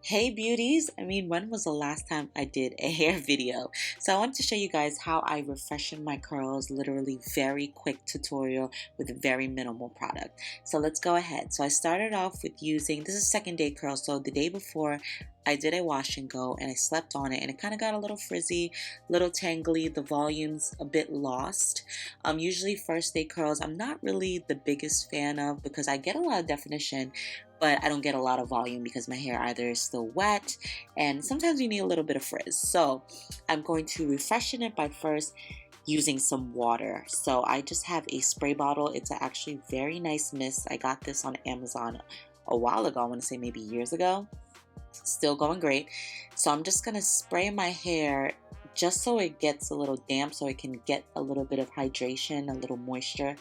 Hey beauties! When was the last time I did a hair video? So I wanted to show you guys how I refreshen my curls, literally very quick tutorial with very minimal product. So let's go ahead. So I started off with using, this is second day curl, so the day before I did a wash and go and I slept on it and it kind of got a little frizzy, little tangly, the volume's a bit lost. Usually first day curls I'm not really the biggest fan of because I get a lot of definition but I don't get a lot of volume because my hair either is still wet and sometimes you need a little bit of frizz. So I'm going to refreshen it by first using some water. So I just have a spray bottle. It's actually very nice mist. I got this on Amazon a while ago. I want to say maybe years ago. Still going great. So I'm just going to spray my hair just so it gets a little damp so it can get a little bit of hydration, a little moisture.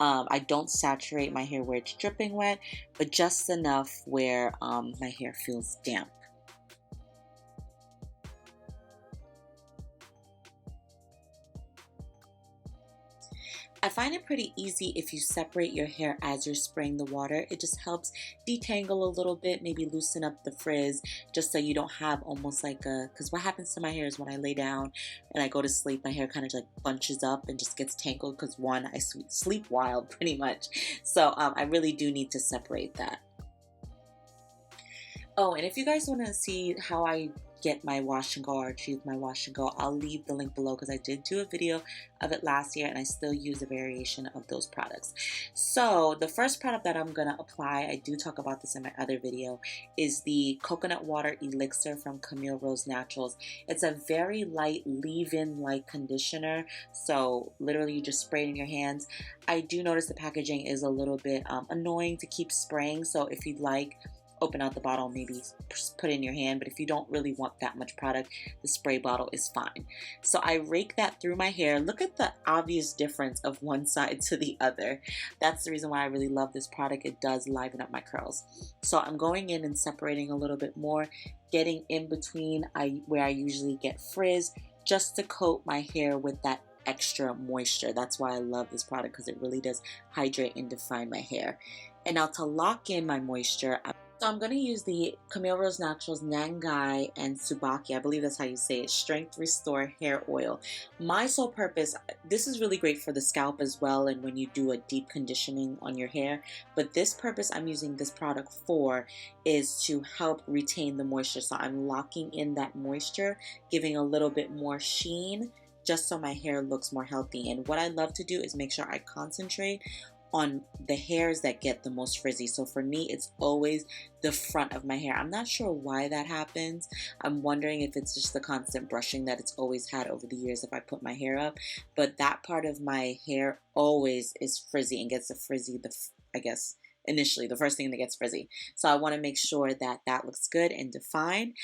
I don't saturate my hair where it's dripping wet, but just enough where my hair feels damp. I find it pretty easy if you separate your hair as you're spraying the water. It just helps detangle a little bit, maybe loosen up the frizz, just so you don't have almost like a, because what happens to my hair is when I lay down and I go to sleep, my hair kind of like bunches up and just gets tangled because one, I sleep wild pretty much. So I really do need to separate that. Oh, and if you guys want to see how I get my wash and go or achieve my wash and go, I'll leave the link below because I did do a video of it last year and I still use a variation of those products. So the first product that I'm going to apply, I do talk about this in my other video, is the coconut water elixir from Camille Rose Naturals. It's a very light leave-in light conditioner, so literally you just spray it in your hands. I do notice the packaging is a little bit annoying to keep spraying, so if you'd like, open out the bottle, maybe put it in your hand, but if you don't really want that much product, the spray bottle is fine. So I rake that through my hair. Look at the obvious difference of one side to the other. That's the reason why I really love this product. It does liven up my curls. So I'm going in and separating a little bit more, getting in between where I usually get frizz, just to coat my hair with that extra moisture. That's why I love this product, because it really does hydrate and define my hair. And now to lock in my moisture, so I'm going to use the Camille Rose Naturals Nangai and Tsubaki, I believe that's how you say it, Strength Restore Hair Oil. My sole purpose, this is really great for the scalp as well and when you do a deep conditioning on your hair, but this purpose I'm using this product for is to help retain the moisture. So I'm locking in that moisture, giving a little bit more sheen, just so my hair looks more healthy. And what I love to do is make sure I concentrate on the hairs that get the most frizzy. So for me, it's always the front of my hair. I'm not sure why that happens. I'm wondering if it's just the constant brushing that it's always had over the years if I put my hair up. But that part of my hair always is frizzy and gets the frizzy, I guess, initially, the first thing that gets frizzy. So I want to make sure that that looks good and defined.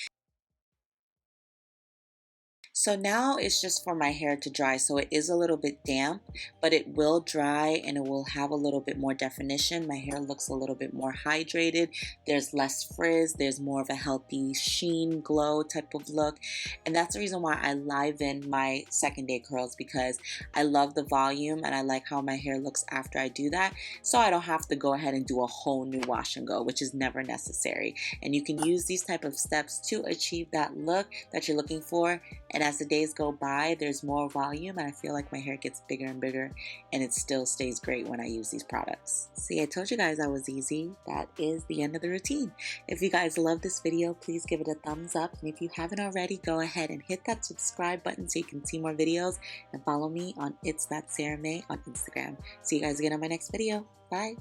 So now it's just for my hair to dry. So it is a little bit damp, but it will dry and it will have a little bit more definition. My hair looks a little bit more hydrated. There's less frizz. There's more of a healthy sheen, glow type of look. And that's the reason why I liven my second day curls, because I love the volume and I like how my hair looks after I do that. So I don't have to go ahead and do a whole new wash and go, which is never necessary. And you can use these type of steps to achieve that look that you're looking for. And as the days go by, there's more volume and I feel like my hair gets bigger and bigger and it still stays great when I use these products. See, I told you guys I was easy. That is the end of the routine. If you guys love this video, please give it a thumbs up. And if you haven't already, go ahead and hit that subscribe button so you can see more videos, and follow me on It's That Sarah May on Instagram. See you guys again on my next video. Bye.